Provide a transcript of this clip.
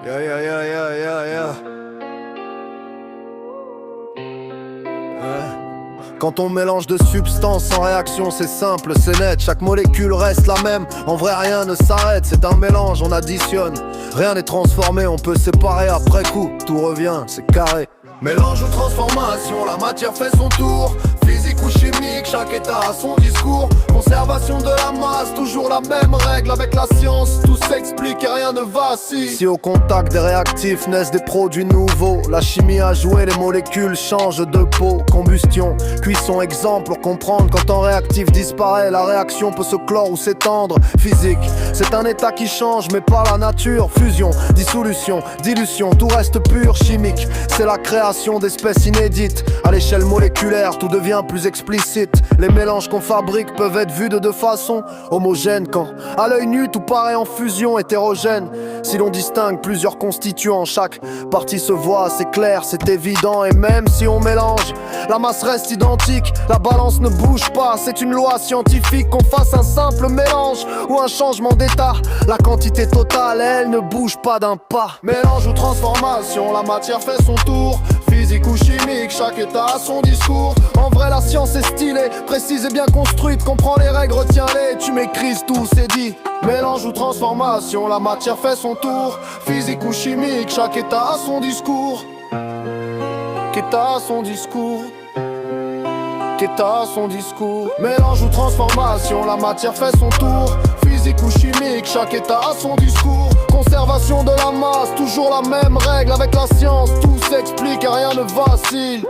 Yeah, yeah, yeah, yeah, yeah, yeah. Quand on mélange de substances sans réaction, c'est simple, c'est net. Chaque molécule reste la même. En vrai, rien ne s'arrête. C'est un mélange, on additionne. Rien n'est transformé, on peut séparer après coup. Tout revient, c'est carré. Mélange ou transformation, la matière fait son tour. Physique ou chimique, chaque état a son discours. Conservation de la masse, toujours la même règle. Avec la science, tout s'explique et rien ne vacille. Si au contact des réactifs naissent des produits nouveaux, la chimie a joué, les molécules changent de peau. Combustion, cuisson, exemple pour comprendre. Quand un réactif disparaît, la réaction peut se clore ou s'étendre. Physique, c'est un état qui change mais pas la nature. Fusion, dissolution, dilution, tout reste pur. Chimique, c'est la création d'espèces inédites. À l'échelle moléculaire, tout devient plus explicite. Les mélanges qu'on fabrique peuvent être vus de deux façons homogènes, quand à l'œil nu tout paraît en fusion hétérogène. Si l'on distingue plusieurs constituants, chaque partie se voit, c'est clair, c'est évident. Et même si on mélange, la masse reste identique. La balance ne bouge pas, c'est une loi scientifique. Qu'on fasse un simple mélange ou un changement d'état, la quantité totale, elle ne bouge pas d'un pas. Mélange ou transformation, la matière fait son tour. Physique ou chimique, chaque état a son discours. En vrai la science est stylée, précise et bien construite. Comprends les règles, retiens-les, tu m'écrises tout, c'est dit. Mélange ou transformation, la matière fait son tour. Physique ou chimique, chaque état a son discours. Qu'état a son discours. Qu'état a son discours. Mélange ou transformation, la matière fait son tour. Physique ou chimique, chaque état a son discours. Conservation de la masse, toujours la même règle. Avec la science, tout s'explique et rien ne vacille.